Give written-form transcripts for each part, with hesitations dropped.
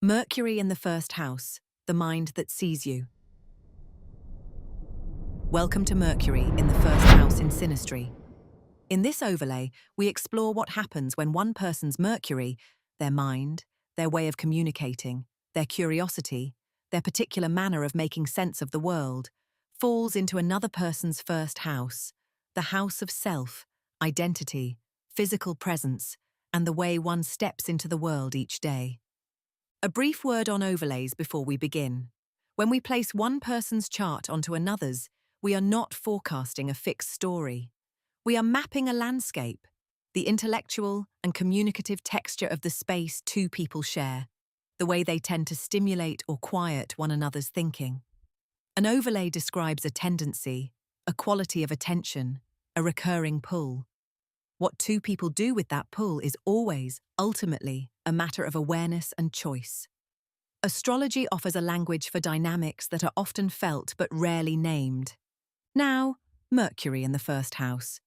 Mercury in the first house, the mind that sees you. Welcome to Mercury in the first house in Synastry. In this overlay, we explore what happens when one person's Mercury, their mind, their way of communicating, their curiosity, their particular manner of making sense of the world, falls into another person's first house, the house of self, identity, physical presence, and the way one steps into the world each day. A brief word on overlays before we begin. When we place one person's chart onto another's, we are not forecasting a fixed story. We are mapping a landscape, the intellectual and communicative texture of the space two people share, the way they tend to stimulate or quiet one another's thinking. An overlay describes a tendency, a quality of attention, a recurring pull. What two people do with that pull is always, ultimately, a matter of awareness and choice. Astrology offers a language for dynamics that are often felt but rarely named. Now, Mercury in the first house.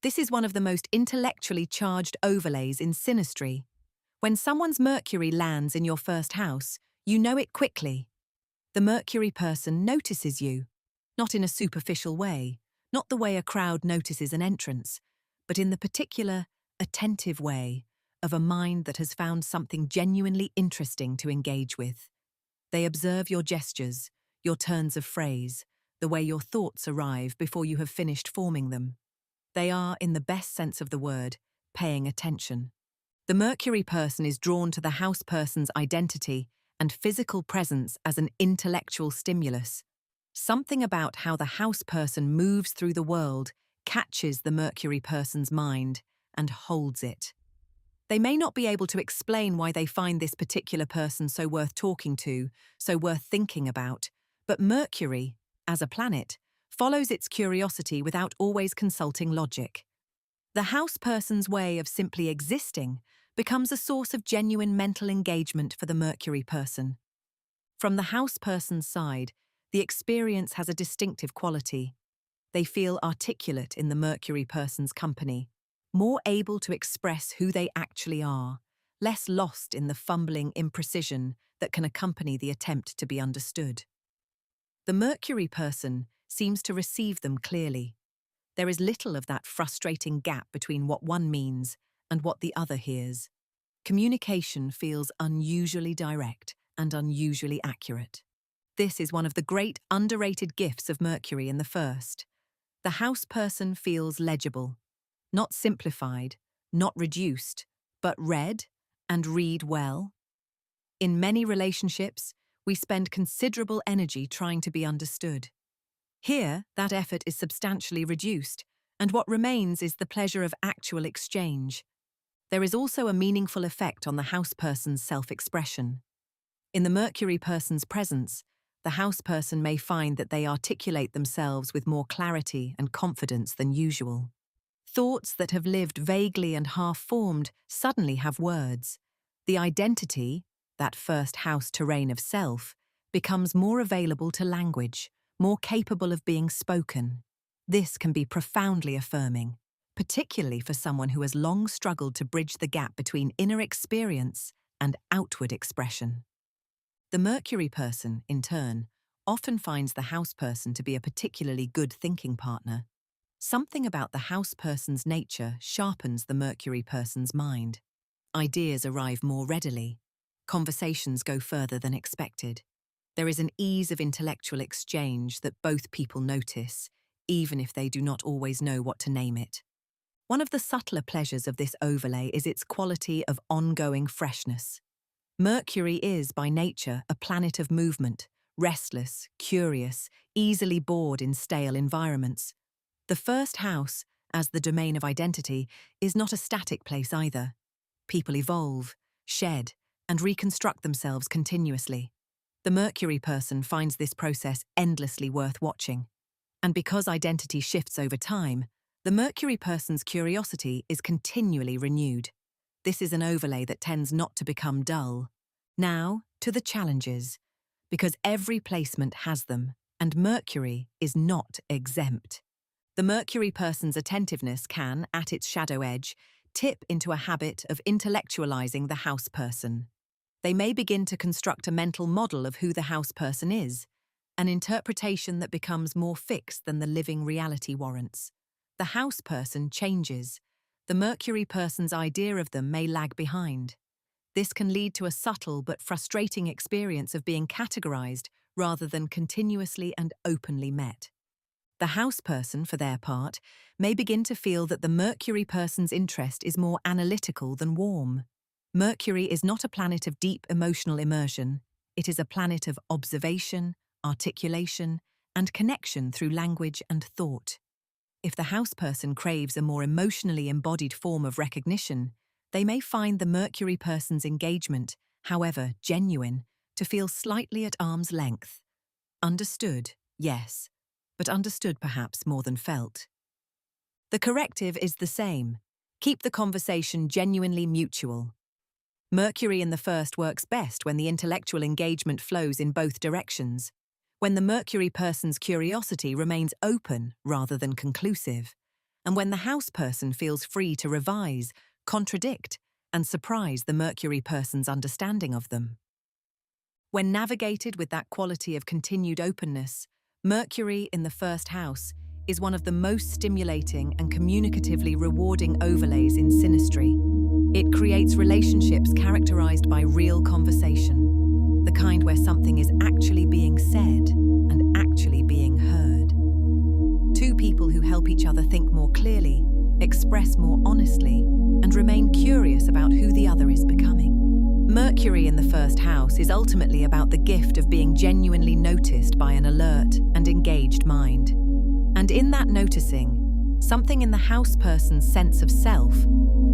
This is one of the most intellectually charged overlays in synastry. When someone's Mercury lands in your first house, you know it quickly. The Mercury person notices you, not in a superficial way, not the way a crowd notices an entrance, but in the particular, attentive way of a mind that has found something genuinely interesting to engage with. They observe your gestures, your turns of phrase, the way your thoughts arrive before you have finished forming them. They are, in the best sense of the word, paying attention. The Mercury person is drawn to the house person's identity and physical presence as an intellectual stimulus. Something about how the house person moves through the world catches the Mercury person's mind and holds it. They may not be able to explain why they find this particular person so worth talking to, so worth thinking about, but Mercury, as a planet, follows its curiosity without always consulting logic. The house person's way of simply existing becomes a source of genuine mental engagement for the Mercury person. From the house person's side, the experience has a distinctive quality. They feel articulate in the Mercury person's company, more able to express who they actually are, less lost in the fumbling imprecision that can accompany the attempt to be understood. The Mercury person seems to receive them clearly. There is little of that frustrating gap between what one means and what the other hears. Communication feels unusually direct and unusually accurate. This is one of the great underrated gifts of Mercury in the first. The house person feels legible, not simplified, not reduced, but read and read well. In many relationships, we spend considerable energy trying to be understood. Here, that effort is substantially reduced, and what remains is the pleasure of actual exchange. There is also a meaningful effect on the house person's self-expression. In the Mercury person's presence, the house person may find that they articulate themselves with more clarity and confidence than usual. Thoughts that have lived vaguely and half-formed suddenly have words. The identity, that first house terrain of self, becomes more available to language, more capable of being spoken. This can be profoundly affirming, particularly for someone who has long struggled to bridge the gap between inner experience and outward expression. The Mercury person, in turn, often finds the house person to be a particularly good thinking partner. Something about the house person's nature sharpens the Mercury person's mind. Ideas arrive more readily. Conversations go further than expected. There is an ease of intellectual exchange that both people notice, even if they do not always know what to name it. One of the subtler pleasures of this overlay is its quality of ongoing freshness. Mercury is, by nature, a planet of movement, restless, curious, easily bored in stale environments. The first house, as the domain of identity, is not a static place either. People evolve, shed, and reconstruct themselves continuously. The Mercury person finds this process endlessly worth watching. And because identity shifts over time, the Mercury person's curiosity is continually renewed. This is an overlay that tends not to become dull. Now, to the challenges, because every placement has them, and Mercury is not exempt. The Mercury person's attentiveness can, at its shadow edge, tip into a habit of intellectualizing the house person. They may begin to construct a mental model of who the house person is, an interpretation that becomes more fixed than the living reality warrants. The house person changes. The Mercury person's idea of them may lag behind. This can lead to a subtle but frustrating experience of being categorized rather than continuously and openly met. The house person, for their part, may begin to feel that the Mercury person's interest is more analytical than warm. Mercury is not a planet of deep emotional immersion. It is a planet of observation, articulation, and connection through language and thought. If the house person craves a more emotionally embodied form of recognition, they may find the Mercury person's engagement, however genuine, to feel slightly at arm's length. Understood, yes, but understood perhaps more than felt. The corrective is the same. Keep the conversation genuinely mutual. Mercury in the first works best when the intellectual engagement flows in both directions, when the Mercury person's curiosity remains open rather than conclusive, and when the house person feels free to revise, contradict, and surprise the Mercury person's understanding of them. When navigated with that quality of continued openness, Mercury in the first house is one of the most stimulating and communicatively rewarding overlays in synastry. It creates relationships characterized by real conversation, the kind where something is actually being said and actually being heard. Two people who help each other think more clearly, express more honestly, and remain curious about who the other is becoming. Mercury in the first house is ultimately about the gift of being genuinely noticed by an alert and engaged mind. And in that noticing, something in the house person's sense of self,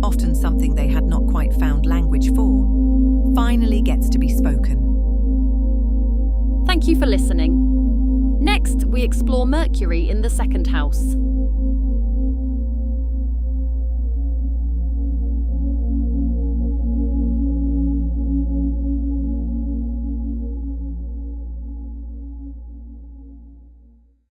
often something they had not quite found language for, finally gets to be spoken. Thank you for listening. Next, we explore Mercury in the second house.